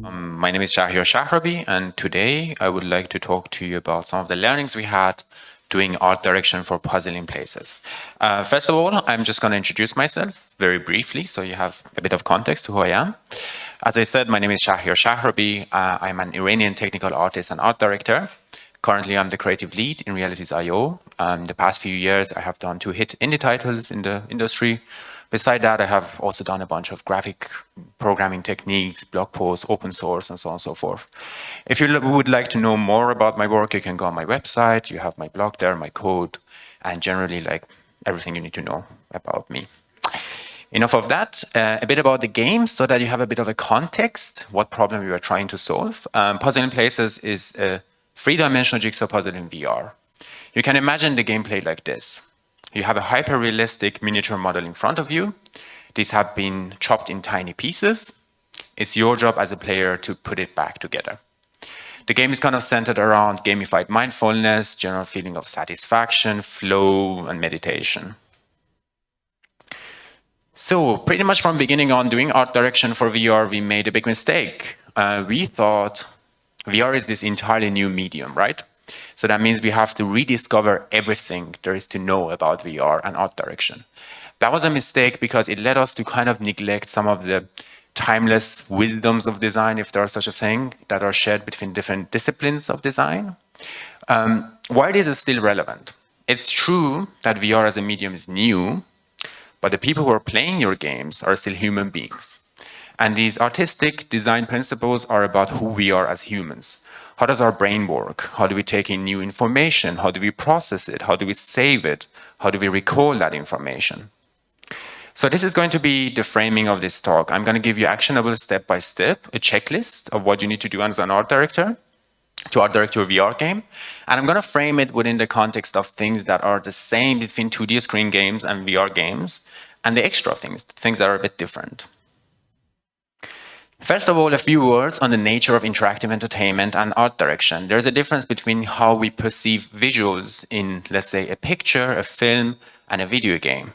My name is Shahrabi, and today I would like to talk to you about some of the learnings we had doing art direction for puzzling places. First of all, I'm just going to introduce myself very briefly so you have a bit of context to who I am. As I said, my name is Shahrabi. I'm an Iranian technical artist and art director. Currently, I'm the creative lead in Realities.io. The past few years, I have done 2 hit indie titles in the industry. Beside that, I have also done a bunch of graphic programming techniques, blog posts, open source, and so on and so forth. If you would like to know more about my work, you can go on my website. You have my blog there, my code, and generally like everything you need to know about me. Enough of that. A bit about the game so that you have a bit of a context, what problem we are trying to solve. Puzzling Places is a 3-dimensional jigsaw puzzle in VR. You can imagine the gameplay like this. You have a hyper-realistic miniature model in front of you. These have been chopped in tiny pieces. It's your job as a player to put it back together. The game is kind of centered around gamified mindfulness, general feeling of satisfaction, flow, and meditation. So pretty much from beginning on doing art direction for VR, we made a big mistake. We thought VR is this entirely new medium, right? So that means we have to rediscover everything there is to know about VR and art direction. That was a mistake because it led us to kind of neglect some of the timeless wisdoms of design, if there are such a thing, that are shared between different disciplines of design. Why this is still relevant? It's true that VR as a medium is new, but the people who are playing your games are still human beings. And these artistic design principles are about who we are as humans. How does our brain work? How do we take in new information? How do we process it? How do we save it? How do we recall that information? So this is going to be the framing of this talk. I'm going to give you actionable step by step, a checklist of what you need to do as an art director to art direct your VR game. And I'm going to frame it within the context of things that are the same between 2D screen games and VR games, and the extra things that are a bit different. First of all, a few words on the nature of interactive entertainment and art direction. There's a difference between how we perceive visuals in, let's say, a picture, a film, and a video game.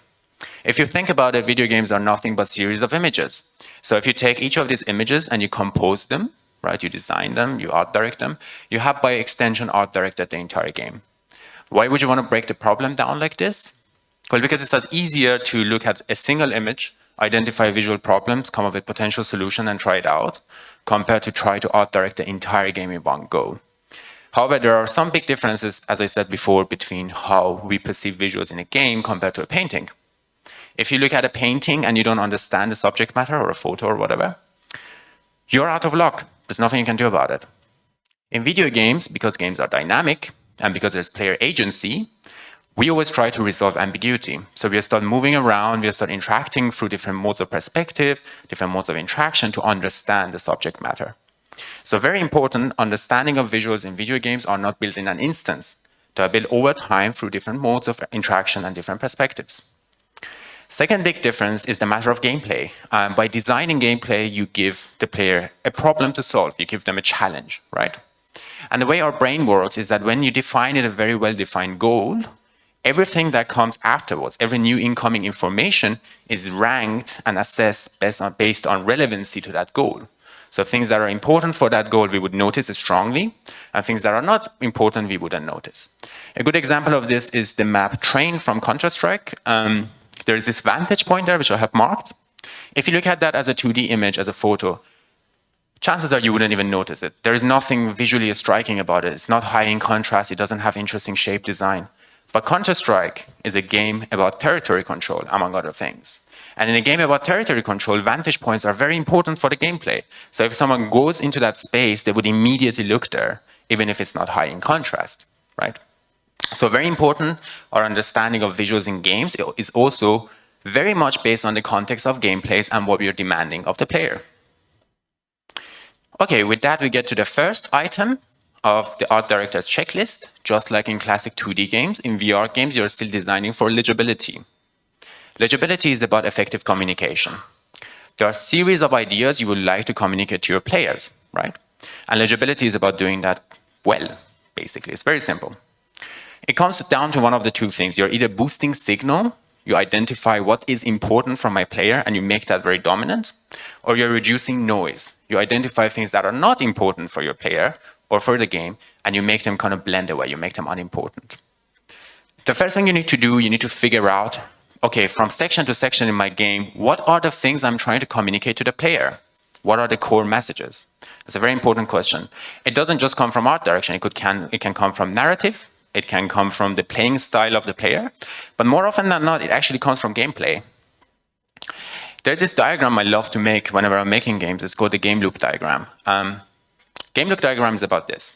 If you think about it, video games are nothing but series of images. So if you take each of these images and you compose them, right, you design them, you art direct them, you have by extension art directed the entire game. Why would you want to break the problem down like this? Well, because it's as easier to look at a single image, identify visual problems, come up with potential solution and try it out, compared to try to art direct the entire game in one go. However, there are some big differences, as I said before, between how we perceive visuals in a game compared to a painting. If you look at a painting and you don't understand the subject matter or a photo or whatever, you're out of luck. There's nothing you can do about it. In video games, because games are dynamic and because there's player agency, we always try to resolve ambiguity. So we start moving around, we start interacting through different modes of perspective, different modes of interaction to understand the subject matter. So very important, understanding of visuals in video games are not built in an instance. They are built over time through different modes of interaction and different perspectives. Second big difference is the matter of gameplay. By designing gameplay, you give the player a problem to solve. You give them a challenge, right? And the way our brain works is that when you define a very well-defined goal, everything that comes afterwards, every new incoming information is ranked and assessed based on relevancy to that goal. So things that are important for that goal, we would notice strongly, and things that are not important, we wouldn't notice. A good example of this is the map Train from Counter-Strike. There is this vantage point there, which I have marked. If you look at that as a 2D image, as a photo, chances are you wouldn't even notice it. There is nothing visually striking about it. It's not high in contrast. It doesn't have interesting shape design. But Counter-Strike is a game about territory control, among other things. And in a game about territory control, vantage points are very important for the gameplay. So if someone goes into that space, they would immediately look there, even if it's not high in contrast, right? So very important, our understanding of visuals in games is also very much based on the context of gameplays and what we are demanding of the player. Okay, with that, we get to the first item of the art director's checklist. Just like in classic 2D games, in VR games, you're still designing for legibility. Legibility is about effective communication. There are a series of ideas you would like to communicate to your players, right? And legibility is about doing that well, basically. It's very simple. It comes down to one of the two things. You're either boosting signal you identify what is important from my player and you make that very dominant, or you're reducing noise. You identify things that are not important for your player or for the game, and you make them kind of blend away, you make them unimportant. The first thing you need to do, you need to figure out, okay, from section to section in my game, what are the things I'm trying to communicate to the player? What are the core messages? It's a very important question. It doesn't just come from art direction. It can come from narrative. It can come from the playing style of the player. But more often than not, it actually comes from gameplay. There's this diagram I love to make whenever I'm making games. It's called the game loop diagram. Game loop diagram is about this.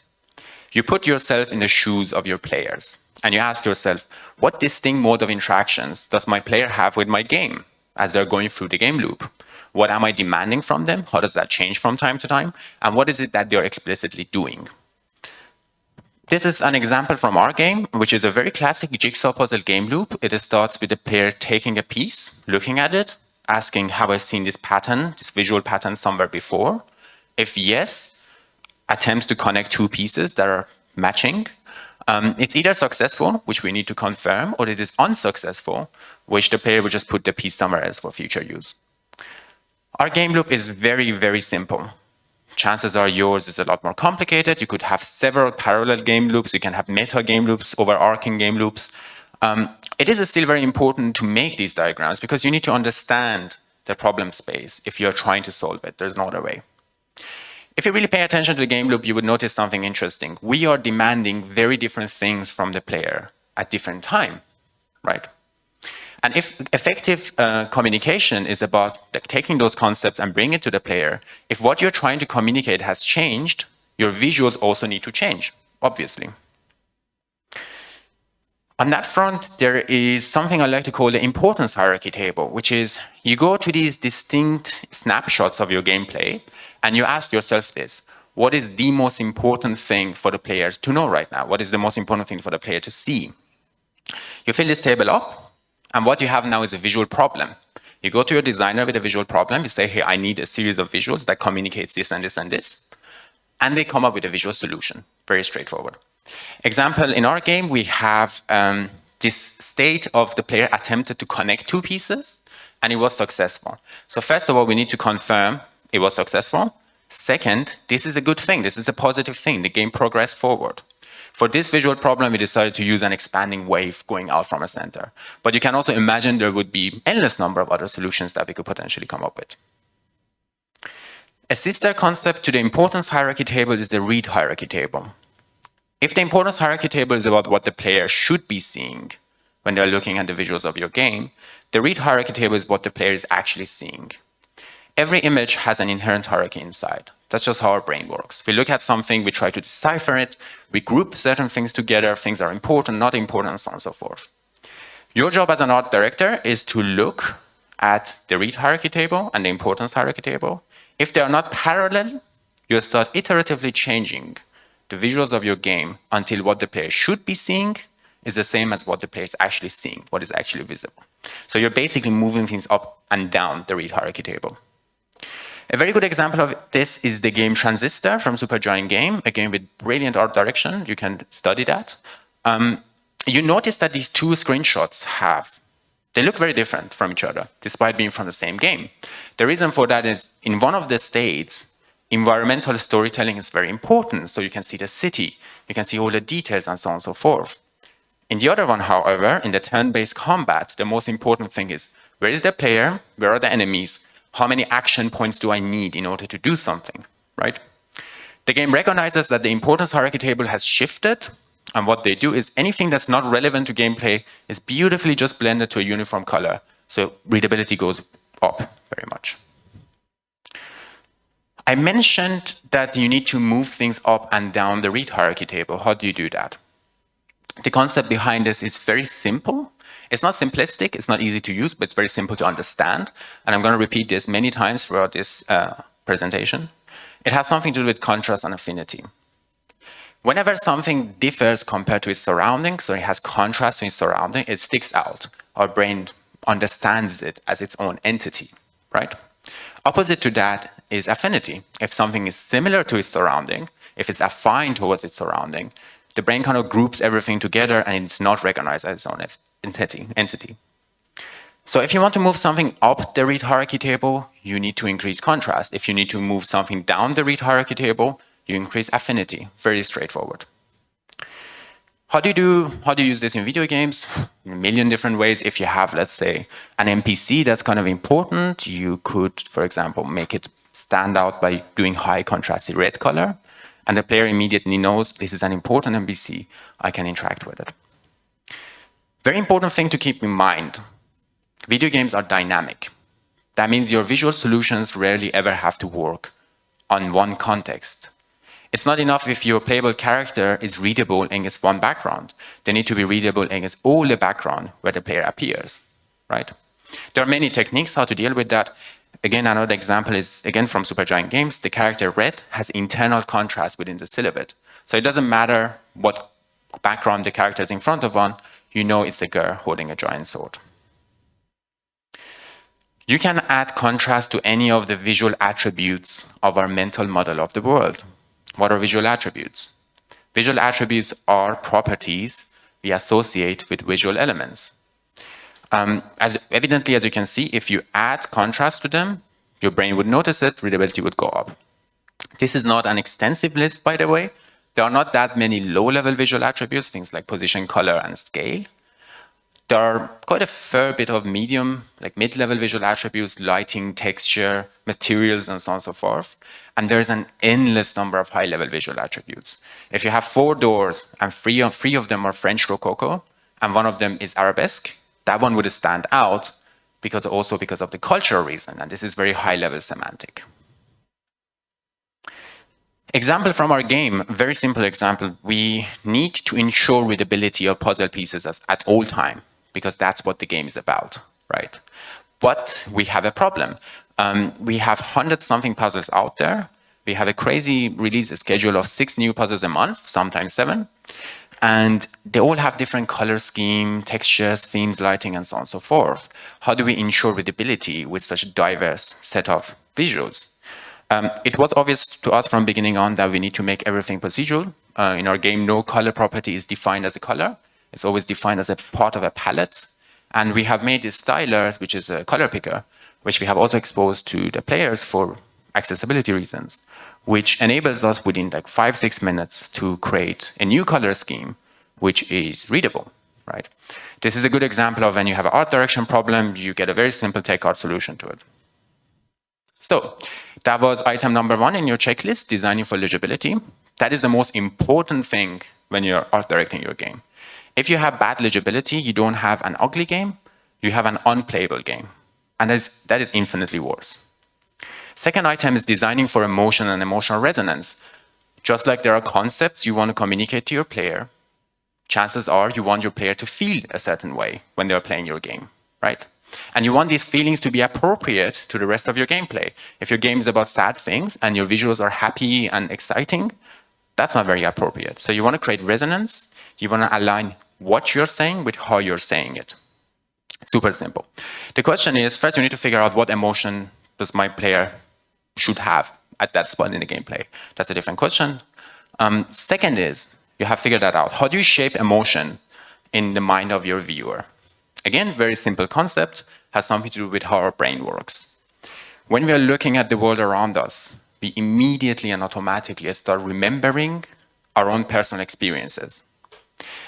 You put yourself in the shoes of your players and you ask yourself, what distinct mode of interactions does my player have with my game as they're going through the game loop? What am I demanding from them? How does that change from time to time? And what is it that they're explicitly doing? This is an example from our game, which is a very classic jigsaw puzzle game loop. It starts with the player taking a piece, looking at it, asking, have I seen this pattern, this visual pattern somewhere before? If yes, attempts to connect two pieces that are matching. It's either successful, which we need to confirm, or it is unsuccessful, which the player will just put the piece somewhere else for future use. Our game loop is very, very simple. Chances are yours is a lot more complicated. You could have several parallel game loops. You can have meta game loops, overarching game loops. It is still very important to make these diagrams because you need to understand the problem space if you're trying to solve it. There's no other way. If you really pay attention to the game loop, you would notice something interesting. We are demanding very different things from the player at different time, right? And if effective communication is about taking those concepts and bringing it to the player, if what you're trying to communicate has changed, your visuals also need to change, obviously. On that front, there is something I like to call the importance hierarchy table, which is you go to these distinct snapshots of your gameplay and you ask yourself this: what is the most important thing for the players to know right now? What is the most important thing for the player to see? You fill this table up, and what you have now is a visual problem. You go to your designer with a visual problem, you say, hey, I need a series of visuals that communicates this and this and this, and they come up with a visual solution. Very straightforward. Example, in our game, we have this state of the player attempted to connect two pieces, and it was successful. So first of all, we need to confirm it was successful. Second, this is a good thing. This is a positive thing. The game progressed forward. For this visual problem, we decided to use an expanding wave going out from a center. But you can also imagine there would be endless number of other solutions that we could potentially come up with. A sister concept to the importance hierarchy table is the read hierarchy table. If the importance hierarchy table is about what the player should be seeing when they're looking at the visuals of your game, the read hierarchy table is what the player is actually seeing. Every image has an inherent hierarchy inside. That's just how our brain works. We look at something, we try to decipher it, we group certain things together, things are important, not important, and so on and so forth. Your job as an art director is to look at the read hierarchy table and the importance hierarchy table. If they are not parallel, you start iteratively changing the visuals of your game until what the player should be seeing is the same as what the player is actually seeing, what is actually visible. So you're basically moving things up and down the read hierarchy table. A very good example of this is the game Transistor from Supergiant Game, a game with brilliant art direction. You can study that. You notice that these two screenshots they look very different from each other, despite being from the same game. The reason for that is in one of the states, environmental storytelling is very important. So you can see the city, you can see all the details and so on and so forth. In the other one, however, in the turn-based combat, the most important thing is where is the player, where are the enemies, how many action points do I need in order to do something, right? The game recognizes that the importance hierarchy table has shifted, and what they do is anything that's not relevant to gameplay is beautifully just blended to a uniform color. So readability goes up very much. I mentioned that you need to move things up and down the read hierarchy table. How do you do that? The concept behind this is very simple. It's not simplistic, it's not easy to use, but it's very simple to understand. And I'm going to repeat this many times throughout this presentation. It has something to do with contrast and affinity. Whenever something differs compared to its surroundings, or it has contrast to its surrounding, it sticks out. Our brain understands it as its own entity, right? Opposite to that is affinity. If something is similar to its surrounding, if it's affine towards its surrounding, the brain kind of groups everything together and it's not recognized as its own entity. So if you want to move something up the read hierarchy table, you need to increase contrast. If you need to move something down the read hierarchy table, you increase affinity. Very straightforward. How do you use this in video games? In a million different ways. If you have, let's say, an NPC that's kind of important, you could, for example, make it stand out by doing high contrasty red color, and the player immediately knows this is an important NPC, I can interact with it. Very important thing to keep in mind, video games are dynamic. That means your visual solutions rarely ever have to work on one context. It's not enough if your playable character is readable against one background. They need to be readable against all the background where the player appears, right? There are many techniques how to deal with that. Again, another example is, again, from Supergiant Games. The character red has internal contrast within the silhouette. So it doesn't matter what background the character is in front of on, you know it's a girl holding a giant sword. You can add contrast to any of the visual attributes of our mental model of the world. What are visual attributes? Visual attributes are properties we associate with visual elements. Evidently, as you can see, if you add contrast to them, your brain would notice it, readability would go up. This is not an extensive list, by the way. There are not that many low-level visual attributes, things like position, color, and scale. There are quite a fair bit of medium, like mid-level visual attributes, lighting, texture, materials, and so on and so forth. And there's an endless number of high-level visual attributes. If you have 4 doors and three of them are French Rococo, and one of them is Arabesque, that one would stand out because of the cultural reason, and this is very high-level semantic. Example from our game, very simple example. We need to ensure readability of puzzle pieces at all time, because that's what the game is about, right? But we have a problem. We have 100-something puzzles out there. We have a crazy release schedule of 6 new puzzles a month, sometimes 7. And they all have different color scheme, textures, themes, lighting, and so on and so forth. How do we ensure readability with such a diverse set of visuals? It was obvious to us from beginning on that we need to make everything procedural. In our game, no color property is defined as a color. It's always defined as a part of a palette. And we have made this styler, which is a color picker, which we have also exposed to the players for accessibility reasons, which enables us within like 5-6 minutes to create a new color scheme, which is readable, right? This is a good example of when you have an art direction problem, you get a very simple take art solution to it. So that was item number 1 in your checklist, designing for legibility. That is the most important thing when you're art directing your game. If you have bad legibility, you don't have an ugly game, you have an unplayable game. And that is infinitely worse. Second item is designing for emotion and emotional resonance. Just like there are concepts you want to communicate to your player, chances are you want your player to feel a certain way when they're playing your game, right? And you want these feelings to be appropriate to the rest of your gameplay. If your game is about sad things and your visuals are happy and exciting, that's not very appropriate. So you want to create resonance. You want to align what you're saying with how you're saying it. Super simple. The question is, first you need to figure out what emotion does my player should have at that spot in the gameplay. That's a different question. Second is, you have figured that out. How do you shape emotion in the mind of your viewer? Again, very simple concept, has something to do with how our brain works. When we are looking at the world around us, we immediately and automatically start remembering our own personal experiences.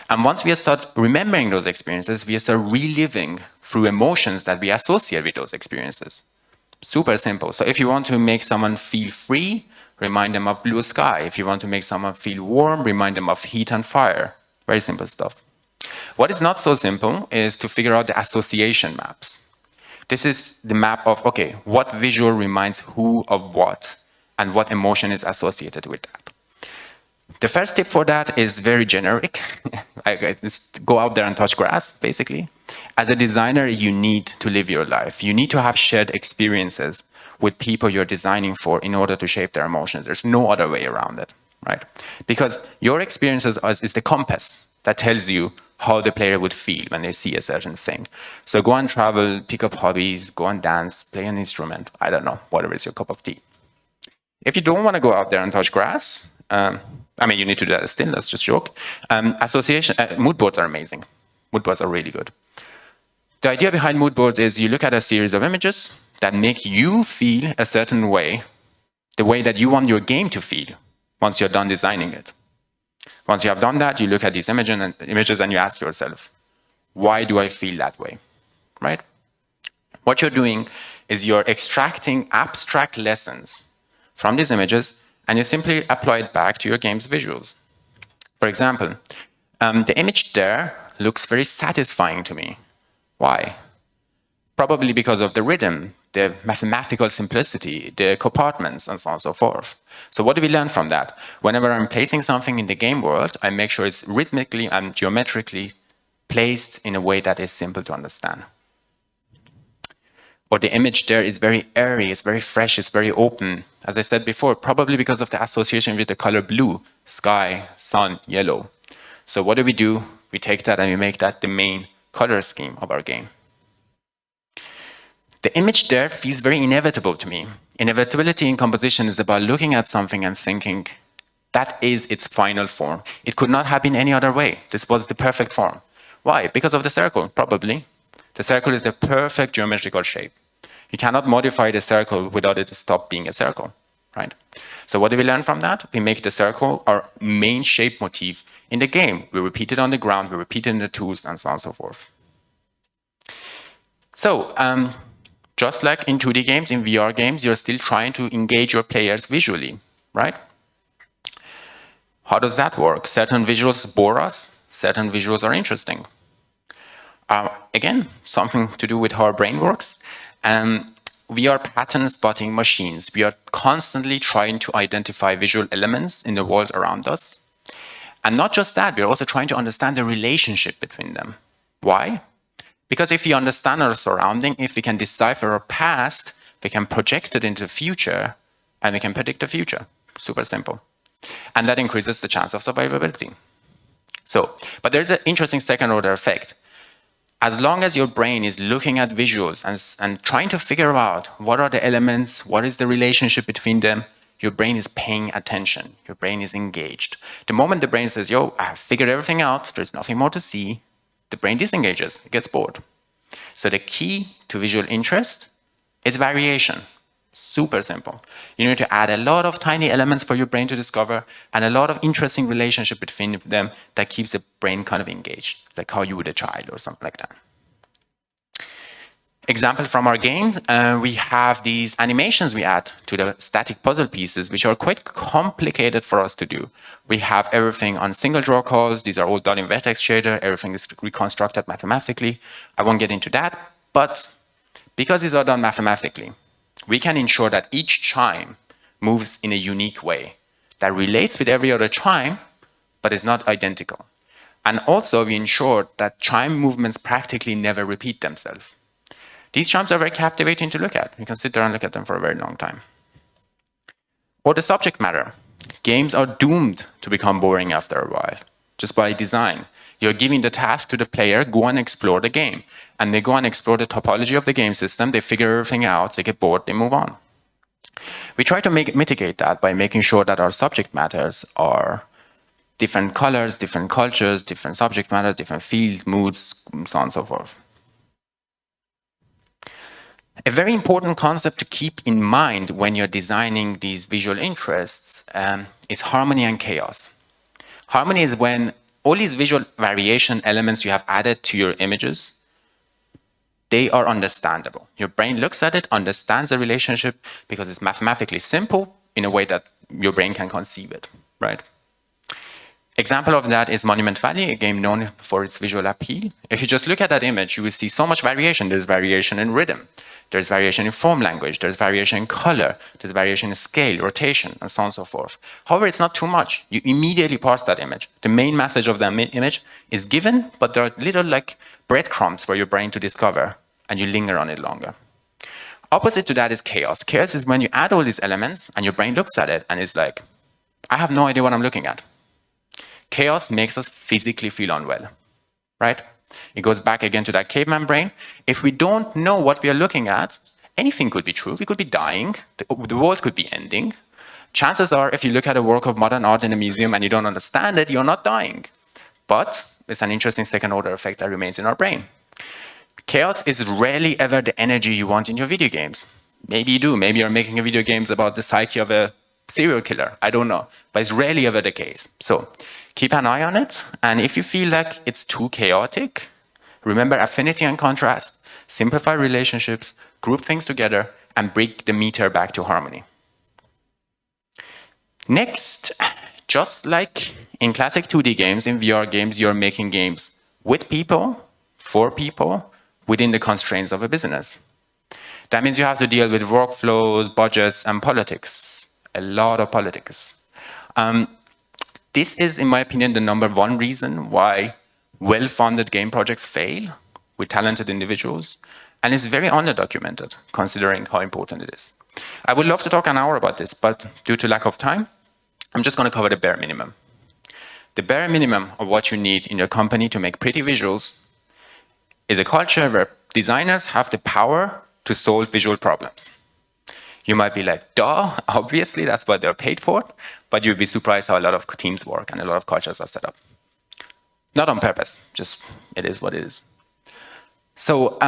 And once we start remembering those experiences, we start reliving through emotions that we associate with those experiences. Super simple. So if you want to make someone feel free, remind them of blue sky. If you want to make someone feel warm, remind them of heat and fire. Very simple stuff. What is not so simple is to figure out the association maps. This is the map of, okay, what visual reminds who of what, and what emotion is associated with that. The first tip for that is very generic. Just go out there and touch grass, basically. As a designer, you need to live your life. You need to have shared experiences with people you're designing for in order to shape their emotions. There's no other way around it, right? Because your experiences is the compass that tells you how the player would feel when they see a certain thing. So go and travel, pick up hobbies, go and dance, play an instrument, I don't know, whatever is your cup of tea. If you don't want to go out there and touch grass, I mean, you need to do that still, that's just a joke. Mood boards are amazing. Mood boards are really good. The idea behind mood boards is you look at a series of images that make you feel a certain way, the way that you want your game to feel once you're done designing it. Once you have done that, you look at these images and you ask yourself, why do I feel that way, right? What you're doing is you're extracting abstract lessons from these images and you simply apply it back to your game's visuals. For example, the image there looks very satisfying to me. Why? Probably because of the rhythm, the mathematical simplicity, the compartments, and so on and so forth. So what do we learn from that? Whenever I'm placing something in the game world, I make sure it's rhythmically and geometrically placed in a way that is simple to understand. Or the image there is very airy, it's very fresh, it's very open. As I said before, probably because of the association with the color blue, sky, sun, yellow. So what do? We take that and we make that the main color scheme of our game. The image there feels very inevitable to me. Inevitability in composition is about looking at something and thinking, that is its final form. It could not have been any other way. This was the perfect form. Why? Because of the circle, probably. The circle is the perfect geometrical shape. You cannot modify the circle without it stop being a circle, right? So what do we learn from that? We make the circle our main shape motif in the game. We repeat it on the ground, we repeat it in the tools, and so on and so forth. So, just like in 2D games, in VR games, you're still trying to engage your players visually, right? How does that work? Certain visuals bore us, certain visuals are interesting. Again, something to do with how our brain works. We are pattern spotting machines. We are constantly trying to identify visual elements in the world around us. And not just that, we're also trying to understand the relationship between them. Why? Because if we understand our surrounding, if we can decipher our past, we can project it into the future, and we can predict the future. Super simple. And that increases the chance of survivability. So, but there's an interesting second order effect. As long as your brain is looking at visuals and trying to figure out what are the elements, what is the relationship between them, your brain is paying attention. Your brain is engaged. The moment the brain says, yo, I have figured everything out, there's nothing more to see, the brain disengages, it gets bored. So the key to visual interest is variation. Super simple. You need to add a lot of tiny elements for your brain to discover and a lot of interesting relationship between them that keeps the brain kind of engaged, like how you would a child or something like that. Example from our game, we have these animations we add to the static puzzle pieces, which are quite complicated for us to do. We have everything on single draw calls. These are all done in vertex shader. Everything is reconstructed mathematically. I won't get into that, but because these are done mathematically, we can ensure that each chime moves in a unique way that relates with every other chime, but is not identical. And also we ensure that chime movements practically never repeat themselves. These chimes are very captivating to look at. You can sit there and look at them for a very long time. Or the subject matter. Games are doomed to become boring after a while, just by design. You're giving the task to the player, go and explore the game. And they go and explore the topology of the game system, they figure everything out, they get bored, they move on. We try to mitigate that by making sure that our subject matters are different colors, different cultures, different subject matter, different fields, moods, so on and so forth. A very important concept to keep in mind when you're designing these visual interests is harmony and chaos. Harmony is when all these visual variation elements you have added to your images, they are understandable. Your brain looks at it, understands the relationship because it's mathematically simple in a way that your brain can conceive it, right? Example of that is Monument Valley, a game known for its visual appeal. If you just look at that image, you will see so much variation. There's variation in rhythm, there's variation in form language, there's variation in color, there's variation in scale, rotation, and so on and so forth. However, it's not too much. You immediately parse that image. The main message of that image is given, but there are little like breadcrumbs for your brain to discover, and you linger on it longer. Opposite to that is chaos. Chaos is when you add all these elements, and your brain looks at it, and is like, I have no idea what I'm looking at. Chaos makes us physically feel unwell, right? It goes back again to that caveman brain. If we don't know what we are looking at, anything could be true. We could be dying. The world could be ending. Chances are, if you look at a work of modern art in a museum and you don't understand it, you're not dying. But it's an interesting second order effect that remains in our brain. Chaos is rarely ever the energy you want in your video games. Maybe you do. Maybe you're making a video games about the psyche of a serial killer. I don't know. But it's rarely ever the case. So keep an eye on it. And if you feel like it's too chaotic, remember affinity and contrast. Simplify relationships, group things together, and bring the meter back to harmony. Next, just like in classic 2D games, in VR games, you're making games with people, for people, within the constraints of a business. That means you have to deal with workflows, budgets, and politics. A lot of politics. This is, in my opinion, the #1 reason why well-funded game projects fail with talented individuals, and it's very underdocumented, considering how important it is. I would love to talk an hour about this, but due to lack of time, I'm just going to cover the bare minimum. The bare minimum of what you need in your company to make pretty visuals is a culture where designers have the power to solve visual problems. You might be like, duh, obviously, that's what they're paid for, but you'd be surprised how a lot of teams work and a lot of cultures are set up. Not on purpose, just it is what it is. So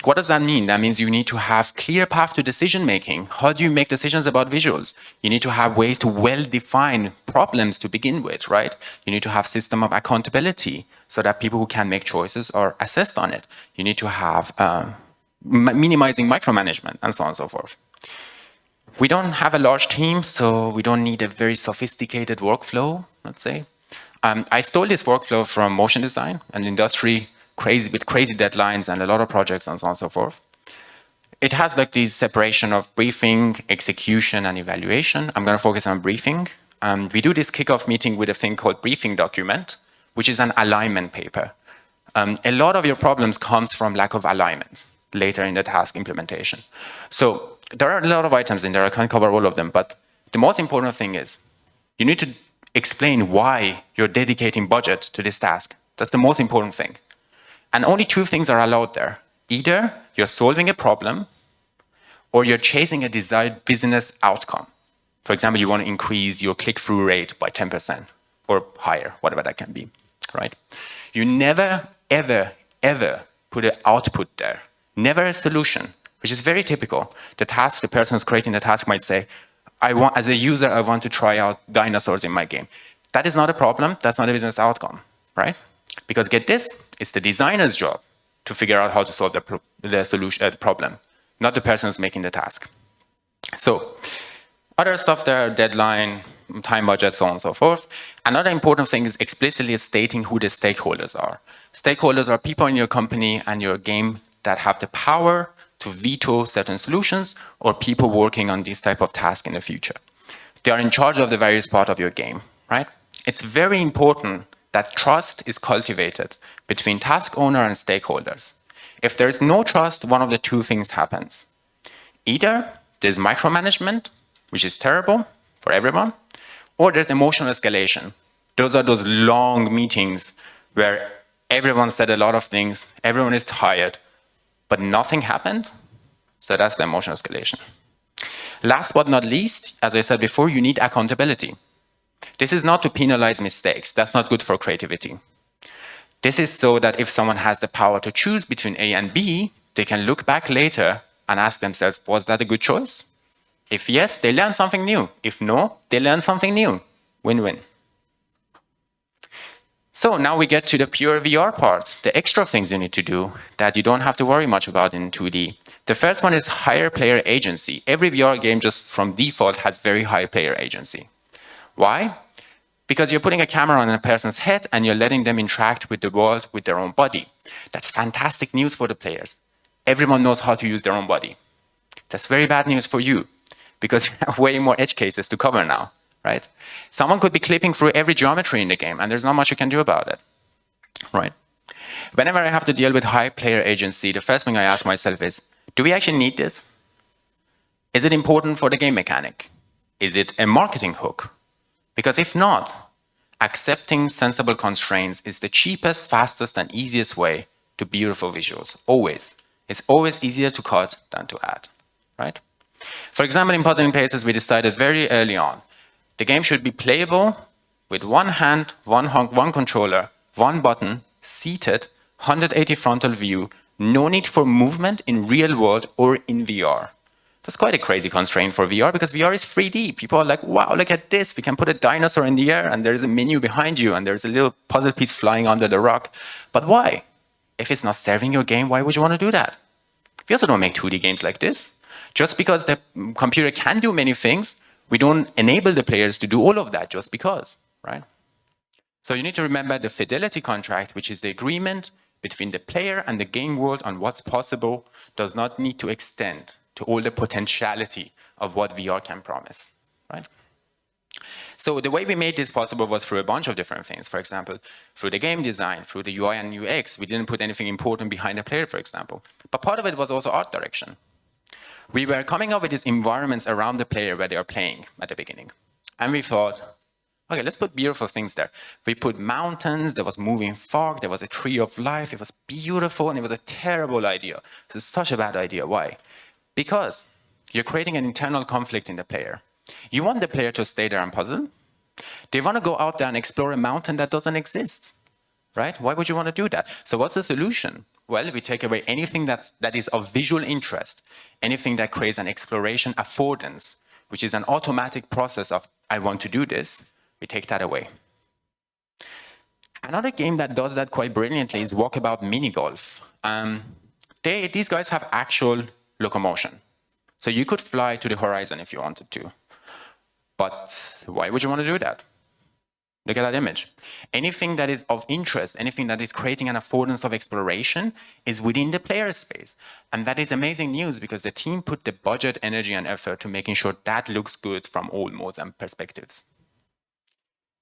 what does that mean? That means you need to have clear path to decision making. How do you make decisions about visuals? You need to have ways to well-define problems to begin with, right? You need to have system of accountability so that people who can make choices are assessed on it. You need to have minimizing micromanagement and so on and so forth. We don't have a large team, so we don't need a very sophisticated workflow, let's say. I stole this workflow from motion design, an industry with crazy deadlines and a lot of projects and so on and so forth. It has like this separation of briefing, execution, and evaluation. I'm going to focus on briefing. We do this kickoff meeting with a thing called briefing document, which is an alignment paper. A lot of your problems comes from lack of alignment later in the task implementation. So there are a lot of items in there. I can't cover all of them, but the most important thing is you need to explain why you're dedicating budget to this task. That's the most important thing. And only 2 things are allowed there. Either you're solving a problem or you're chasing a desired business outcome. For example, you want to increase your click-through rate by 10% or higher, whatever that can be, right? You never, ever, ever put an output there. Never a solution, which is very typical. The person who's creating the task might say, as a user, I want to try out dinosaurs in my game. That is not a problem. That's not a business outcome, right? Because get this, it's the designer's job to figure out how to solve the problem, not the person who's making the task. So other stuff there, deadline, time budget, so on and so forth. Another important thing is explicitly stating who the stakeholders are. Stakeholders are people in your company and your game that have the power to veto certain solutions or people working on these type of tasks in the future. They are in charge of the various part of your game, right? It's very important that trust is cultivated between task owner and stakeholders. If there is no trust, one of the 2 things happens. Either there's micromanagement, which is terrible for everyone, or there's emotional escalation. Those are those long meetings where everyone said a lot of things, everyone is tired, but nothing happened. So that's the emotional escalation. Last but not least, as I said before, you need accountability. This is not to penalize mistakes. That's not good for creativity. This is so that if someone has the power to choose between A and B, they can look back later and ask themselves, was that a good choice? If yes, they learn something new. If no, they learn something new. Win-win. So now we get to the pure VR part, the extra things you need to do that you don't have to worry much about in 2D. The first one is higher player agency. Every VR game just from default has very high player agency. Why? Because you're putting a camera on a person's head and you're letting them interact with the world with their own body. That's fantastic news for the players. Everyone knows how to use their own body. That's very bad news for you because you have way more edge cases to cover now, right? Someone could be clipping through every geometry in the game and there's not much you can do about it, right? Whenever I have to deal with high player agency, the first thing I ask myself is, do we actually need this? Is it important for the game mechanic? Is it a marketing hook? Because if not, accepting sensible constraints is the cheapest, fastest, and easiest way to beautiful visuals, always. It's always easier to cut than to add, right? For example, in Puzzling Paces, we decided very early on, the game should be playable with one hand, one controller, one button, seated, 180 frontal view, No need for movement in real world or in VR. That's quite a crazy constraint for VR because VR is 3D. People are like, wow, look at this. We can put a dinosaur in the air and there's a menu behind you and there's a little puzzle piece flying under the rock. But why? If it's not serving your game, why would you want to do that? We also don't make 2D games like this. Just because the computer can do many things, we don't enable the players to do all of that just because, right? So you need to remember the fidelity contract, which is the agreement between the player and the game world on what's possible, does not need to extend to all the potentiality of what VR can promise, right? So the way we made this possible was through a bunch of different things. For example, through the game design, through the UI and UX. We didn't put anything important behind the player, for example. But part of it was also art direction. We were coming up with these environments around the player where they are playing at the beginning. And we thought, okay, let's put beautiful things there. We put mountains, there was moving fog, there was a tree of life. It was beautiful, and it was a terrible idea. This is such a bad idea. Why? Because you're creating an internal conflict in the player. You want the player to stay there and puzzle. They want to go out there and explore a mountain that doesn't exist, right? Why would you want to do that? So what's the solution? Well, we take away anything that is of visual interest, anything that creates an exploration affordance, which is an automatic process of, I want to do this. We take that away. Another game that does that quite brilliantly is Walkabout Mini Golf. These guys have actual locomotion. So you could fly to the horizon if you wanted to. But why would you want to do that? Look at that image. Anything that is of interest, anything that is creating an affordance of exploration is within the player space. And that is amazing news because the team put the budget, energy, and effort to making sure that looks good from all modes and perspectives.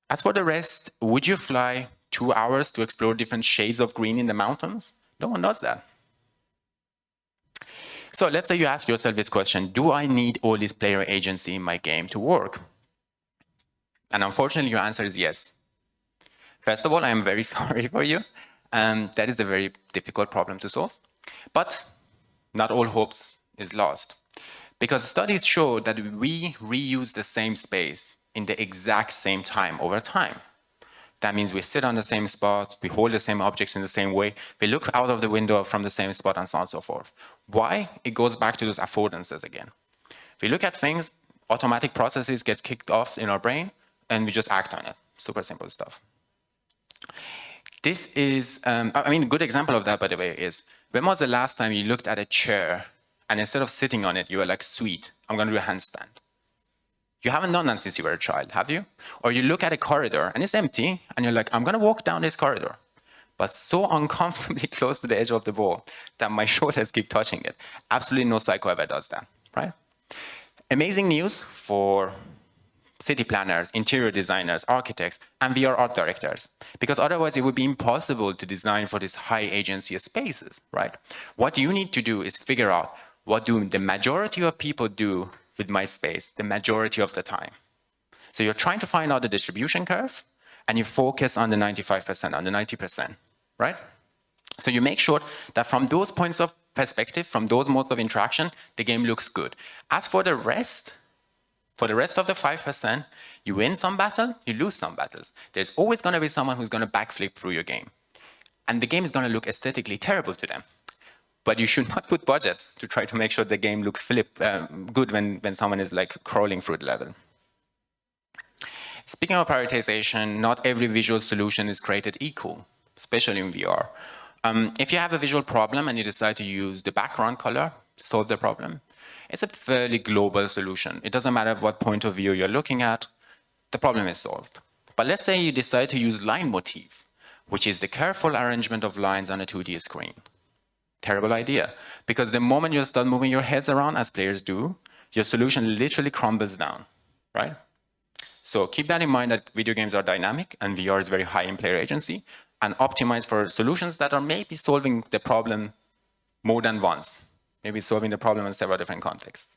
As for the rest, would you fly 2 hours to explore different shades of green in the mountains? No one does that. So let's say you ask yourself this question, do I need all this player agency in my game to work? And unfortunately, your answer is yes. First of all, I am very sorry for you. That is a very difficult problem to solve. But not all hopes is lost. Because studies show that we reuse the same space in the exact same time over time. That means we sit on the same spot, we hold the same objects in the same way, we look out of the window from the same spot, and so on and so forth. Why? It goes back to those affordances again. We look at things, automatic processes get kicked off in our brain, and we just act on it. Super simple stuff. This is, a good example of that, by the way, is when was the last time you looked at a chair and instead of sitting on it, you were like, sweet, I'm going to do a handstand? You haven't done that since you were a child, have you? Or you look at a corridor and it's empty and you're like, I'm going to walk down this corridor, but so uncomfortably close to the edge of the wall that my shoulders keep touching it. Absolutely no psycho ever does that, right? Amazing news for city planners, interior designers, architects, and VR art directors, because otherwise it would be impossible to design for these high agency spaces, right? What you need to do is figure out what do the majority of people do with my space the majority of the time. So you're trying to find out the distribution curve, and you focus on the 95%, on the 90%, right? So you make sure that from those points of perspective, from those modes of interaction, the game looks good. As for the rest of the 5%, you win some battle, you lose some battles. There's always going to be someone who's going to backflip through your game. And the game is going to look aesthetically terrible to them. But you should not put budget to try to make sure the game looks good when someone is like crawling through the level. Speaking of prioritization, not every visual solution is created equal, especially in VR. If you have a visual problem and you decide to use the background color to solve the problem, it's a fairly global solution. It doesn't matter what point of view you're looking at, the problem is solved. But let's say you decide to use line motif, which is the careful arrangement of lines on a 2D screen. Terrible idea, because the moment you start moving your heads around, as players do, your solution literally crumbles down, right? So keep that in mind that video games are dynamic and VR is very high in player agency, and optimize for solutions that are maybe solving the problem more than once, maybe solving the problem in several different contexts.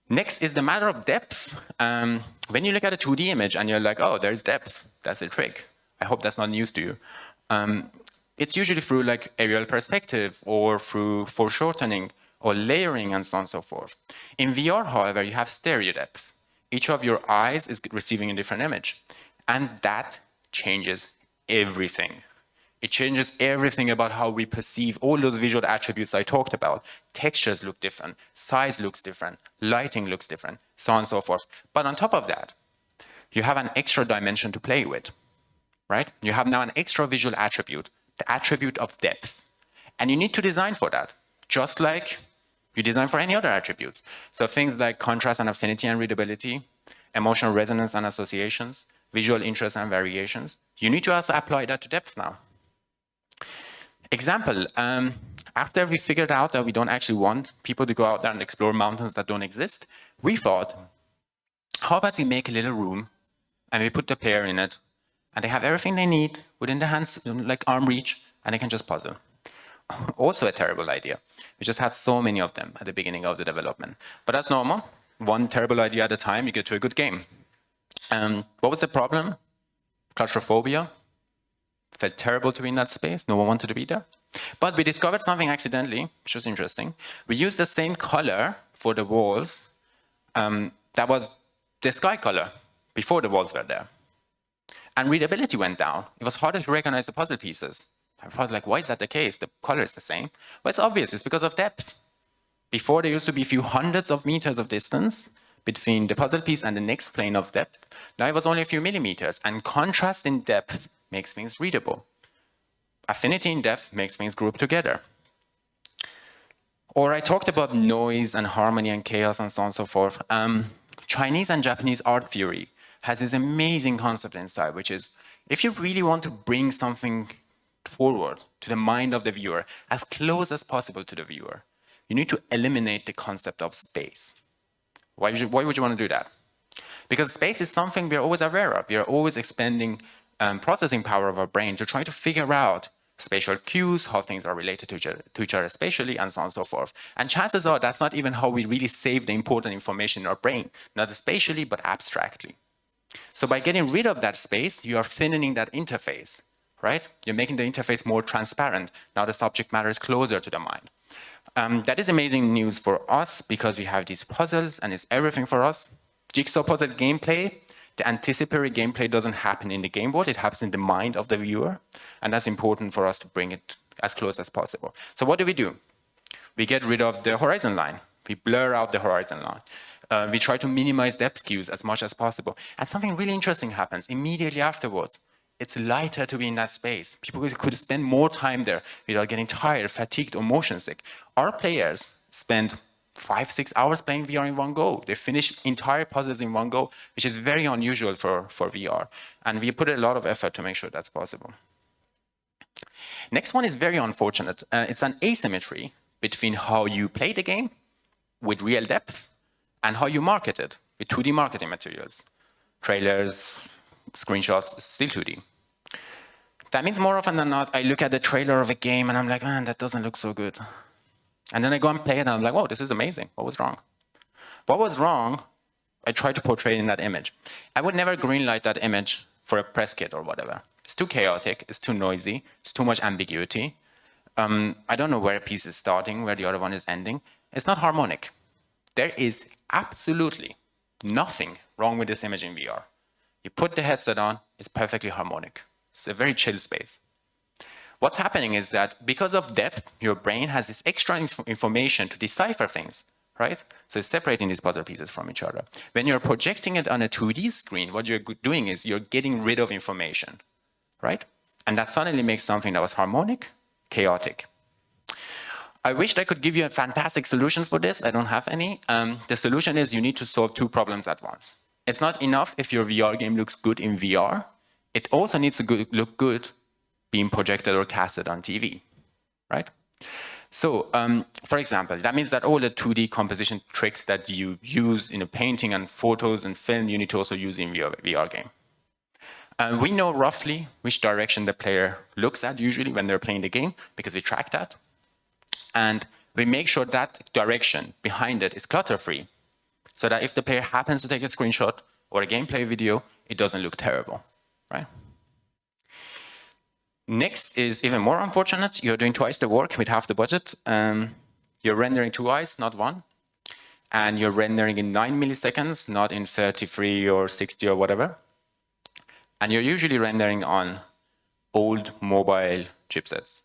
Next is the matter of depth. When you look at a 2D image and you're like, oh, there's depth, that's a trick. I hope that's not news to you. It's usually through like aerial perspective or through foreshortening or layering and so on and so forth. In VR, however, you have stereo depth. Each of your eyes is receiving a different image, and that changes everything. It changes everything about how we perceive all those visual attributes I talked about. Textures look different, size looks different, lighting looks different, so on and so forth. But on top of that, you have an extra dimension to play with, right? You have now an extra visual attribute, the attribute of depth. And you need to design for that, just like you design for any other attributes. So things like contrast and affinity and readability, emotional resonance and associations, visual interest and variations. You need to also apply that to depth now. Example, after we figured out that we don't actually want people to go out there and explore mountains that don't exist, we thought, how about we make a little room and we put the player in it and they have everything they need within their hands, like arm reach, and they can just puzzle. Also a terrible idea. We just had so many of them at the beginning of the development. But that's normal. One terrible idea at a time, you get to a good game. What was the problem? Claustrophobia. Felt terrible to be in that space. No one wanted to be there. But we discovered something accidentally, which was interesting. We used the same color for the walls. That was the sky color before the walls were there. And readability went down. It was harder to recognize the puzzle pieces. I thought, like, why is that the case? The color is the same. Well, it's obvious. It's because of depth. Before, there used to be a few hundreds of meters of distance between the puzzle piece and the next plane of depth. Now it was only a few millimeters. And contrast in depth makes things readable. Affinity in depth makes things group together. Or I talked about noise and harmony and chaos and so on and so forth. Chinese and Japanese art theory has this amazing concept inside, which is if you really want to bring something forward to the mind of the viewer, as close as possible to the viewer, you need to eliminate the concept of space. Why would you want to do that? Because space is something we are always aware of. We are always expending processing power of our brain to try to figure out spatial cues, how things are related to each other spatially, and so on and so forth. And chances are that's not even how we really save the important information in our brain, not spatially, but abstractly. So by getting rid of that space, you are thinning that interface, right? You're making the interface more transparent. Now the subject matter is closer to the mind. That is amazing news for us because we have these puzzles and it's everything for us. Jigsaw puzzle gameplay, the anticipatory gameplay doesn't happen in the game board, it happens in the mind of the viewer. And that's important for us to bring it as close as possible. So what do? We get rid of the horizon line. We blur out the horizon line. We try to minimize depth cues as much as possible. And something really interesting happens immediately afterwards. It's lighter to be in that space. People could spend more time there without getting tired, fatigued, or motion sick. Our players spend 5-6 hours playing VR in one go. They finish entire puzzles in one go, which is very unusual for VR. And we put a lot of effort to make sure that's possible. Next one is very unfortunate. It's an asymmetry between how you play the game with real depth and how you market it with 2D marketing materials. Trailers, screenshots, still 2D. That means more often than not, I look at the trailer of a game and I'm like, man, that doesn't look so good. And then I go and play it and I'm like, whoa, this is amazing. What was wrong? What was wrong, I try to portray in that image. I would never greenlight that image for a press kit or whatever. It's too chaotic, it's too noisy, it's too much ambiguity. I don't know where a piece is starting, where the other one is ending. It's not harmonic. There is absolutely nothing wrong with this image in VR. You put the headset on, it's perfectly harmonic. It's a very chill space. What's happening is that because of depth, your brain has this extra information to decipher things, right? So it's separating these puzzle pieces from each other. When you're projecting it on a 2D screen, what you're doing is you're getting rid of information, right? And that suddenly makes something that was harmonic, chaotic. I wished I could give you a fantastic solution for this. I don't have any. The solution is you need to solve two problems at once. It's not enough if your VR game looks good in VR. It also needs to look good being projected or casted on TV, right? So, for example, that means that all the 2D composition tricks that you use in a painting and photos and film, you need to also use in VR game. We know roughly which direction the player looks at usually when they're playing the game because we track that. And we make sure that direction behind it is clutter-free so that if the player happens to take a screenshot or a gameplay video, it doesn't look terrible, right? Next is even more unfortunate. You're doing twice the work with half the budget. You're rendering 2 eyes, not one. And you're rendering in 9 milliseconds, not in 33 or 60 or whatever. And you're usually rendering on old mobile chipsets.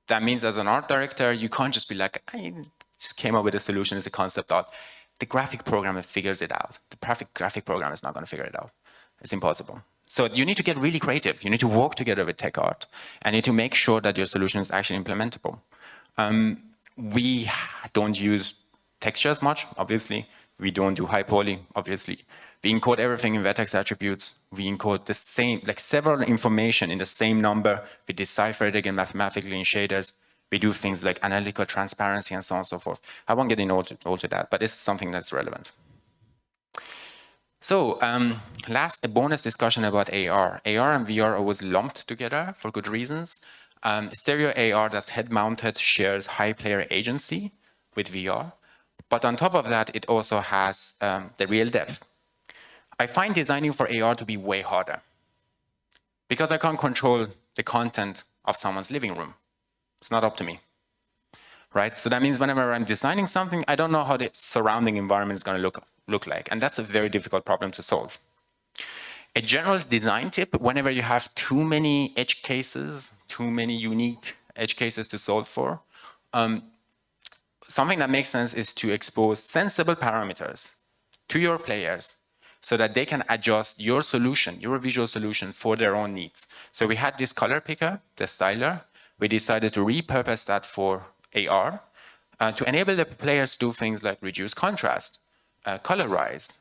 That means as an art director, you can't just be like, I just came up with a solution as a concept art. The graphic programmer figures it out. The perfect graphic programmer is not going to figure it out. It's impossible. So you need to get really creative. You need to work together with tech art and you need to make sure that your solution is actually implementable. We don't use textures much, obviously. We don't do high poly, obviously. We encode everything in vertex attributes. We encode the same, like several information in the same number. We decipher it again mathematically in shaders. We do things like analytical transparency and so on and so forth. I won't get into all to that, but it's something that's relevant. So last, a bonus discussion about AR. AR and VR are always lumped together for good reasons. Stereo AR that's head-mounted shares high player agency with VR. But on top of that, it also has the real depth. I find designing for AR to be way harder because I can't control the content of someone's living room. It's not up to me, right? So that means whenever I'm designing something, I don't know how the surrounding environment is going to look like. And that's a very difficult problem to solve. A general design tip, whenever you have too many edge cases, too many unique edge cases to solve for, something that makes sense is to expose sensible parameters to your players so that they can adjust your solution, your visual solution for their own needs. So we had this color picker, the styler. We decided to repurpose that for AR to enable the players to do things like reduce contrast, colorize,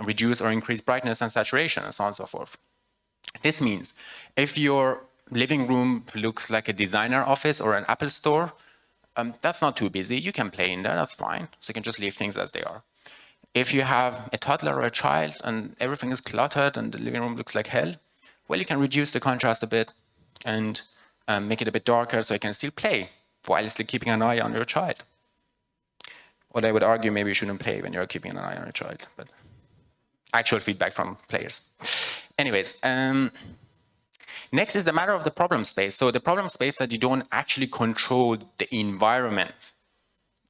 reduce or increase brightness and saturation, and so on and so forth. This means if your living room looks like a designer office or an Apple store, that's not too busy. You can play in there, that's fine. So you can just leave things as they are. If you have a toddler or a child and everything is cluttered and the living room looks like hell, well, you can reduce the contrast a bit and make it a bit darker so you can still play while still keeping an eye on your child. What I would argue, maybe you shouldn't play when you're keeping an eye on your child, but actual feedback from players. Anyways, next is the matter of the problem space. So the problem space that you don't actually control the environment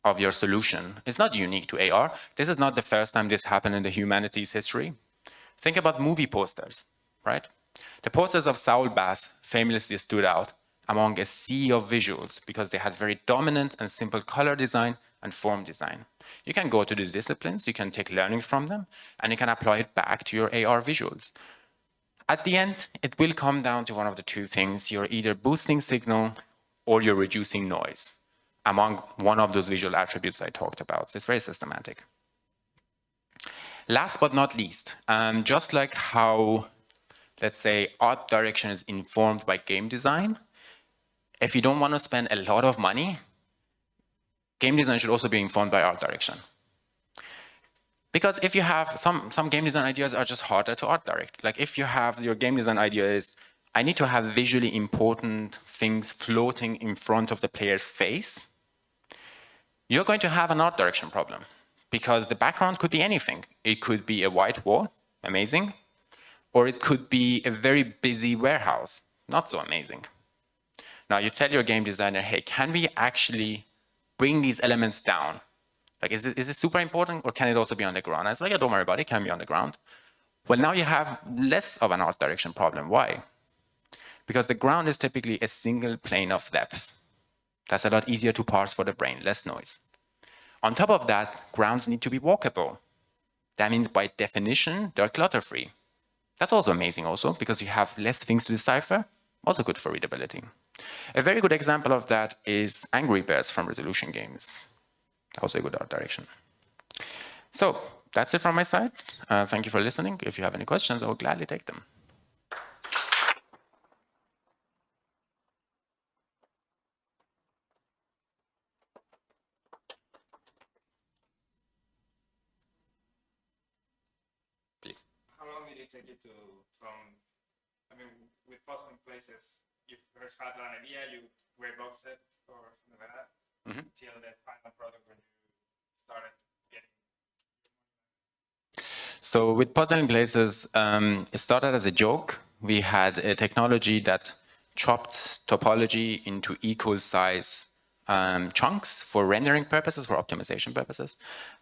of your solution is not unique to AR. This is not the first time this happened in the humanities history. Think about movie posters, right? The posters of Saul Bass famously stood out among a sea of visuals because they had very dominant and simple color design and form design. You can go to these disciplines, you can take learnings from them, and you can apply it back to your AR visuals. At the end, it will come down to one of the two things. You're either boosting signal or you're reducing noise among one of those visual attributes I talked about. So it's very systematic. Last but not least, just like how, let's say, art direction is informed by game design, if you don't want to spend a lot of money, game design should also be informed by art direction. Because if you have some game design ideas are just harder to art direct. Like if you have your game design idea is, I need to have visually important things floating in front of the player's face, you're going to have an art direction problem because the background could be anything. It could be a white wall, amazing, or it could be a very busy warehouse, not so amazing. Now you tell your game designer, hey, can we actually bring these elements down? Like, is this super important or can it also be on the ground? And it's like, yeah, don't worry about it, it can be on the ground. Well, now you have less of an art direction problem. Why? Because the ground is typically a single plane of depth. That's a lot easier to parse for the brain, less noise. On top of that, grounds need to be walkable. That means by definition, they're clutter-free. That's also amazing also, because you have less things to decipher, also good for readability. A very good example of that is Angry Birds from Resolution Games. Also a good art direction. So that's it from my side. Thank you for listening. If you have any questions, I will gladly take them. Please. How long did it take you with Puzzling Places, you first had an idea, you boxed it or something like that, till the final product when you started getting. So with Puzzling Places, it started as a joke. We had a technology that chopped topology into equal size chunks for rendering purposes, for optimization purposes.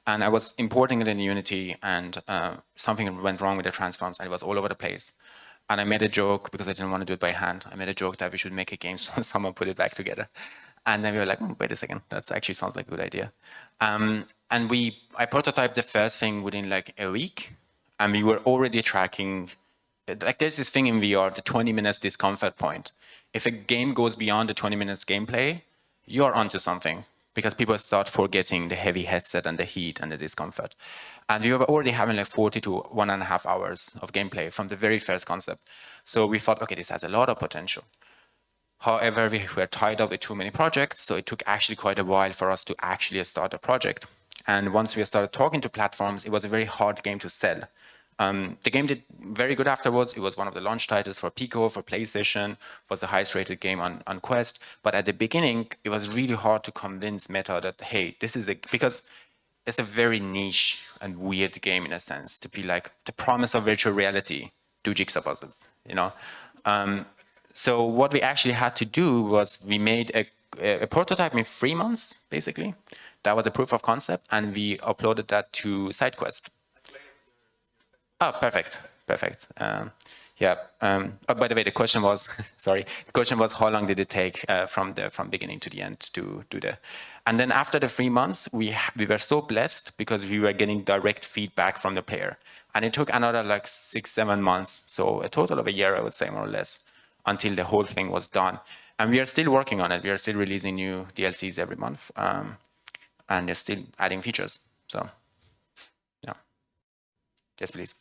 And I was importing it in Unity and something went wrong with the transforms and it was all over the place. And I made a joke, because I didn't want to do it by hand, I made a joke that we should make a game so someone put it back together. And then we were like, wait a second, that actually sounds like a good idea. And I prototyped the first thing within like a week, and we were already tracking, like there's this thing in VR, the 20 minutes discomfort point. If a game goes beyond the 20 minutes gameplay, you're onto something, because people start forgetting the heavy headset and the heat and the discomfort. And we were already having like 40 to 1.5 hours of gameplay from the very first concept. So we thought, okay, this has a lot of potential. However, we were tied up with too many projects, so it took actually quite a while for us to actually start a project. And once we started talking to platforms, it was a very hard game to sell. The game did very good afterwards. It was one of the launch titles for Pico, for PlayStation, was the highest rated game on Quest. But at the beginning, it was really hard to convince Meta that, hey, this is because it's a very niche and weird game in a sense, to be like the promise of virtual reality, do jigsaw puzzles, you know? So what we actually had to do was we made a prototype in 3 months, basically. That was a proof of concept, and we uploaded that to SideQuest. Oh, perfect, perfect. Yeah. Oh, by the way, the question was, sorry, the question was how long did it take from beginning to the end to do the, and then after the 3 months, we were so blessed because we were getting direct feedback from the player, and it took another like 6-7 months, so a total of a year, I would say, more or less, until the whole thing was done. And we are still working on it. We are still releasing new DLCs every month, and they're still adding features. So, yeah. Yes, please.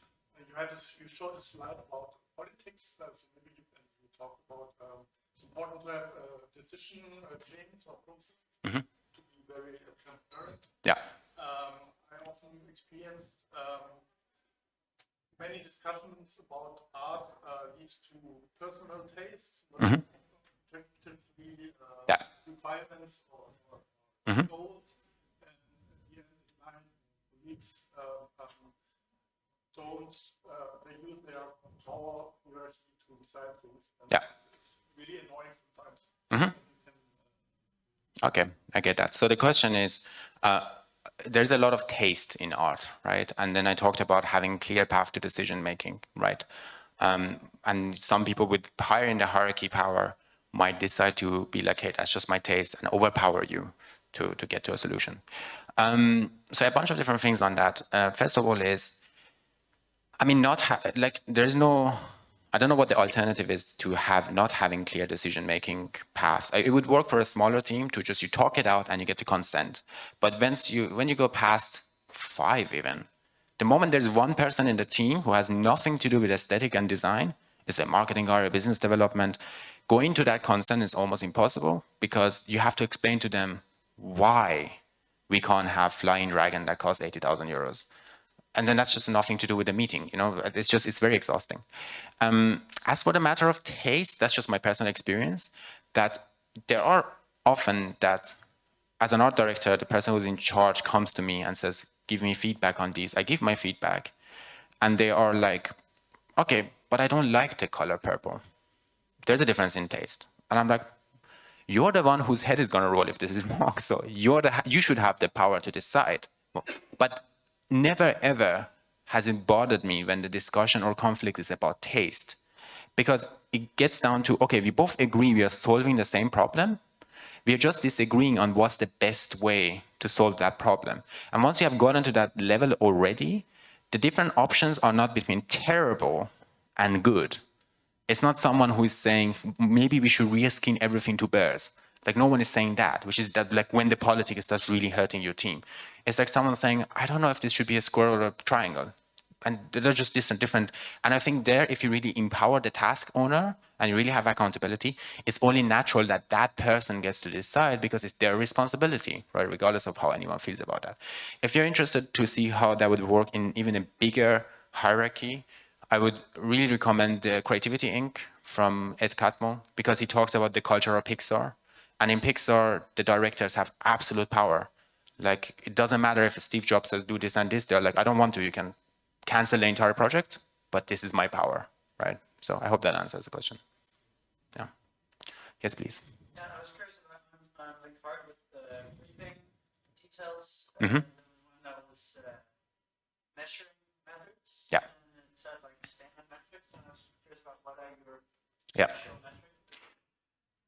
You showed a slide about politics, so maybe you talked about it's important to have decision chains or processes to be very transparent. Yeah. I often experienced many discussions about art lead to personal tastes, objectively requirements or goals, and at the end, my colleagues don't they use their power hierarchy to decide things. And it's really annoying sometimes. Okay, I get that. So the question is, there's a lot of taste in art, right? And then I talked about having clear path to decision making, right? And some people with higher in the hierarchy power might decide to be like, hey, that's just my taste, and overpower you to get to a solution. So a bunch of different things on that. First of all is, I mean, there's no, I don't know what the alternative is to not having clear decision-making paths. It would work for a smaller team to just, you talk it out and you get to consent. But when you go past 5 even, the moment there's one person in the team who has nothing to do with aesthetic and design, is a marketing guy or business development, going to that consent is almost impossible, because you have to explain to them why we can't have flying dragon that costs 80,000 euros. And then that's just nothing to do with the meeting, you know. It's very exhausting. As for the matter of taste, that's just my personal experience, that there are often that, as an art director, the person who's in charge comes to me and says, give me feedback on these. I give my feedback, and they are like, okay, but I don't like the color purple. There's a difference in taste. And I'm like, you're the one whose head is going to roll if this is wrong. So you should have the power to decide. But never ever has it bothered me when the discussion or conflict is about taste, because it gets down to, okay, we both agree we are solving the same problem. We are just disagreeing on what's the best way to solve that problem. And once you have gotten to that level already, the different options are not between terrible and good. It's not someone who is saying, maybe we should reskin everything to bears. Like, no one is saying that, which is that, like, when the politics starts really hurting your team. It's like someone saying, I don't know if this should be a square or a triangle. And they're just different. And I think there, if you really empower the task owner and you really have accountability, it's only natural that that person gets to decide, because it's their responsibility, right? Regardless of how anyone feels about that. If you're interested to see how that would work in even a bigger hierarchy, I would really recommend Creativity Inc. from Ed Catmull, because he talks about the culture of Pixar. And in Pixar, the directors have absolute power. Like, it doesn't matter if Steve Jobs says do this and this, they're like, I don't want to, you can cancel the entire project, but this is my power, right? So I hope that answers the question. Yeah. Yes, please. Yeah, I was curious about like part with briefing details. Mm-hmm. When I was measuring methods. Yeah. And it said like standard metrics, and I was curious what are your Yeah. actual metrics?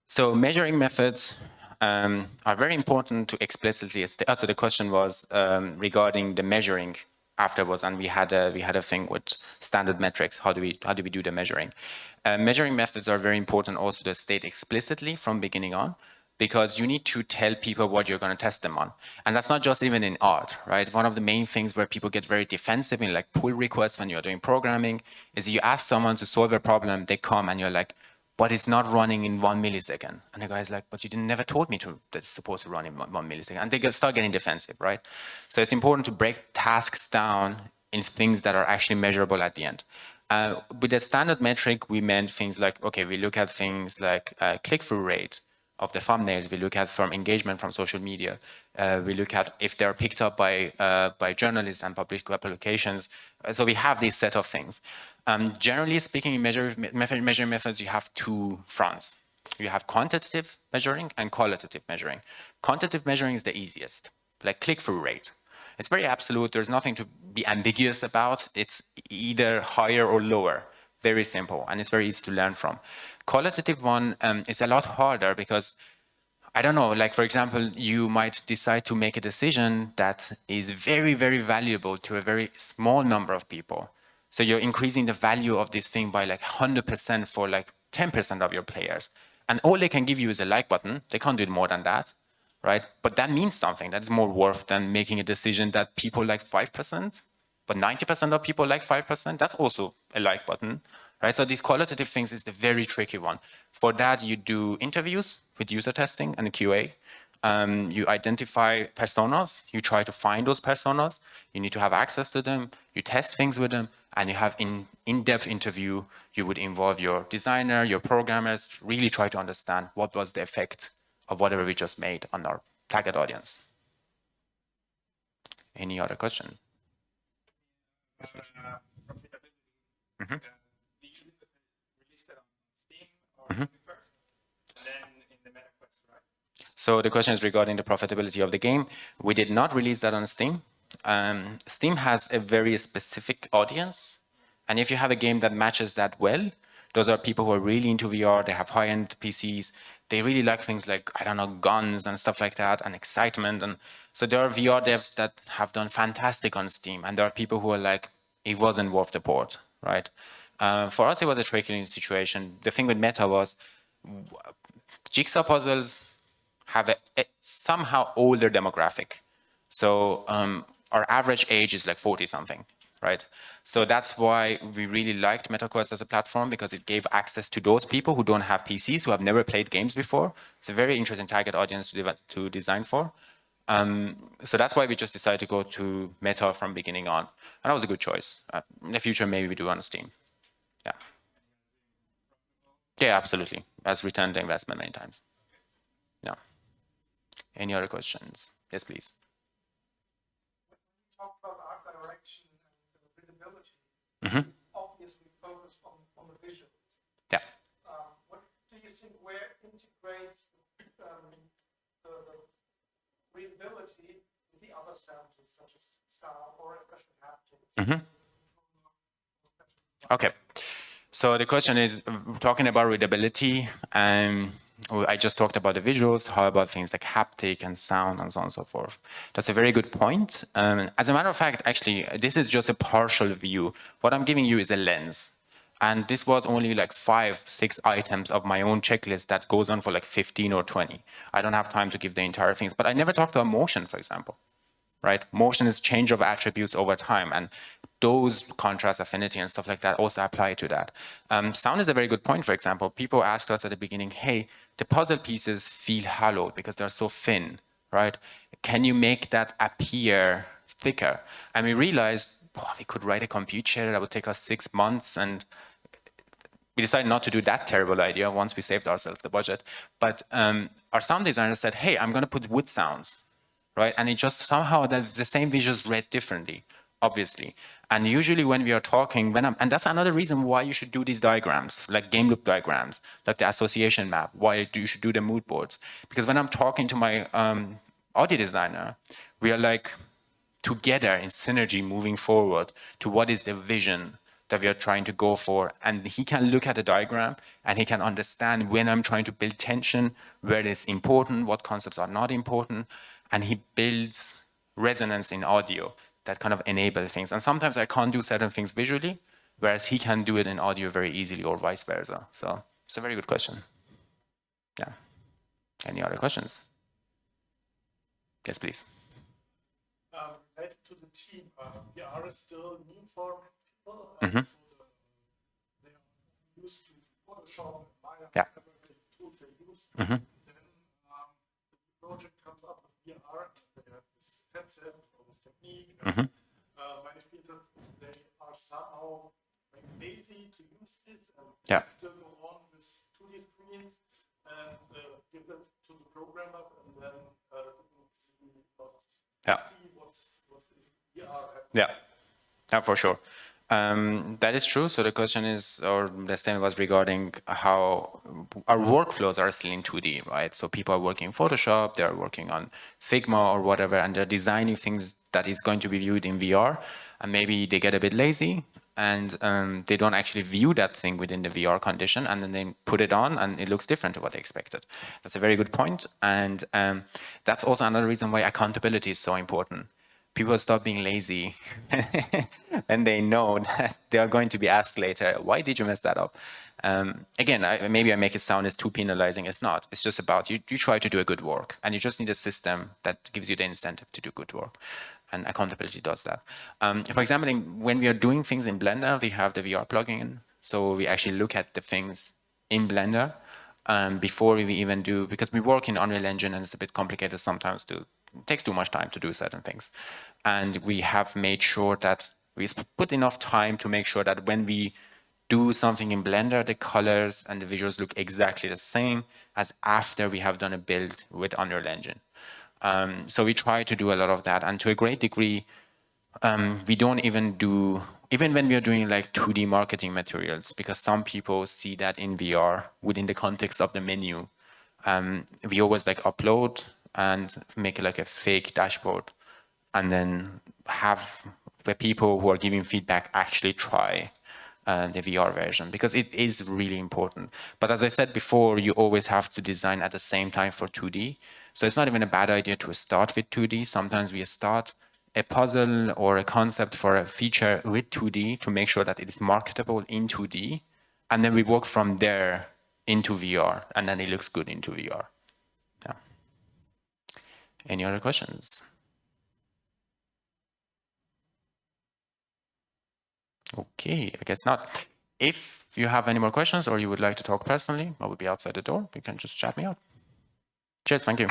So measuring methods are very important to explicitly. So the question was regarding the measuring afterwards, and we had a thing with standard metrics. How do we do the measuring? Measuring methods are very important also to state explicitly from beginning on, because you need to tell people what you're going to test them on. And that's not just even in art, right? One of the main things where people get very defensive in like pull requests when you're doing programming is you ask someone to solve a problem, they come and you're like, but it's not running in 1 millisecond. And the guy's like, but you never told me that it's supposed to run in 1 millisecond. And they start getting defensive, right? So it's important to break tasks down in things that are actually measurable at the end. With the standard metric, we meant things like, okay, we look at things like click-through rate of the thumbnails. We look at from engagement from social media. We look at if they're picked up by journalists and public publications. So we have this set of things. Generally speaking, in measuring methods, you have two fronts. You have quantitative measuring and qualitative measuring. Quantitative measuring is the easiest, like click-through rate. It's very absolute. There's nothing to be ambiguous about. It's either higher or lower. Very simple, and it's very easy to learn from. Qualitative one is a lot harder because, I don't know, like for example, you might decide to make a decision that is very, very valuable to a very small number of people. So you're increasing the value of this thing by like 100% for like 10% of your players. And all they can give you is a like button. They can't do more than that, right? But that means something. That is more worth than making a decision that people like 5%, but 90% of people like 5%. That's also a like button, right? So these qualitative things is the very tricky one. For that, you do interviews with user testing and QA. You identify personas, you try to find those personas, you need to have access to them, you test things with them, and you have in-depth interview. You would involve your designer, your programmers, really try to understand what was the effect of whatever we just made on our target audience. Any other question? Profitability. Mm-hmm. We usually release that on Steam or something first, and then in the MetaQuest, right? So the question is regarding the profitability of the game. We did not release that on Steam. Steam has a very specific audience. And if you have a game that matches that well, those are people who are really into VR, they have high-end PCs, they really like things like, I don't know, guns and stuff like that, and excitement. And so there are VR devs that have done fantastic on Steam, and there are people who are like, it wasn't worth the port, right? For us, it was a tricky situation. The thing with Meta was, jigsaw puzzles have a somehow older demographic. So our average age is like 40 something, right? So that's why we really liked MetaQuest as a platform, because it gave access to those people who don't have PCs, who have never played games before. It's a very interesting target audience to design for. So that's why we just decided to go to Meta from beginning on. And that was a good choice. In the future, maybe we do on Steam. Yeah. Yeah, absolutely. That's returned the investment many times. Yeah. Any other questions? Yes, please. When we talk about art direction and readability, Mm-hmm. obviously focus on the visuals. Yeah. What do you think where integrates the readability with the other senses, such as sound or especially haptics? Mm-hmm. Okay. So the question is talking about readability. I just talked about the visuals. How about things like haptic and sound and so on and so forth? That's a very good point. As a matter of fact, actually, this is just a partial view. What I'm giving you is a lens. And this was only like 5, 6 items of my own checklist that goes on for like 15 or 20. I don't have time to give the entire things, but I never talked about motion, for example. Right? Motion is change of attributes over time, and those contrast, affinity, and stuff like that also apply to that. Sound is a very good point, for example. People asked us at the beginning, hey, the puzzle pieces feel hollow because they're so thin, right? Can you make that appear thicker? And we realized, we could write a compute shader that would take us 6 months, and we decided not to do that terrible idea once we saved ourselves the budget. But our sound designer said, hey, I'm going to put wood sounds. Right? And it just somehow the same visuals read differently, obviously. And usually when we are talking, and that's another reason why you should do these diagrams, like game loop diagrams, like the association map, why you should do the mood boards. Because when I'm talking to my audio designer, we are like together in synergy moving forward to what is the vision that we are trying to go for. And he can look at the diagram and he can understand when I'm trying to build tension, where it's important, what concepts are not important. And he builds resonance in audio that kind of enable things. And sometimes I can't do certain things visually, whereas he can do it in audio very easily, or vice versa. So it's a very good question. Yeah. Any other questions? Yes, please. Related to the team, VR is still new for people. Mhm. So they are used to Photoshop, Maya, Yeah. whatever the tools they use. Mhm. Then the project comes up with VR, they have this headset or this technique. Mhm. My experience, they are somehow lazy to use this and Yeah. still go on with 2D screens and give it to the programmer and then Yeah. see what's in VR. Yeah. Yeah, for sure. That is true. So the question is, or the statement was regarding how our workflows are still in 2D, right? So people are working in Photoshop, they're working on Figma or whatever, and they're designing things that is going to be viewed in VR. And maybe they get a bit lazy and they don't actually view that thing within the VR condition, and then they put it on and it looks different to what they expected. That's a very good point. And that's also another reason why accountability is so important. People stop being lazy and they know that they are going to be asked later, why did you mess that up? Again, maybe I make it sound as too penalizing. It's not. It's just about you try to do a good work, and you just need a system that gives you the incentive to do good work. And accountability does that. For example, when we are doing things in Blender, we have the VR plugin. So we actually look at the things in Blender before we even do, because we work in Unreal Engine and it's a bit complicated sometimes to, it takes too much time to do certain things. And we have made sure that we put enough time to make sure that when we do something in Blender, the colors and the visuals look exactly the same as after we have done a build with Unreal Engine. So we try to do a lot of that, and to a great degree, we don't even do, even when we are doing like 2D marketing materials, because some people see that in VR within the context of the menu. We always like upload and make like a fake dashboard, and then have the people who are giving feedback actually try the VR version, because it is really important. But as I said before, you always have to design at the same time for 2D. So it's not even a bad idea to start with 2D. Sometimes we start a puzzle or a concept for a feature with 2D to make sure that it is marketable in 2D. And then we work from there into VR, and then it looks good into VR. Yeah. Any other questions? Okay, I guess not. If you have any more questions or you would like to talk personally, I will be outside the door. You can just chat me out. Cheers, thank you.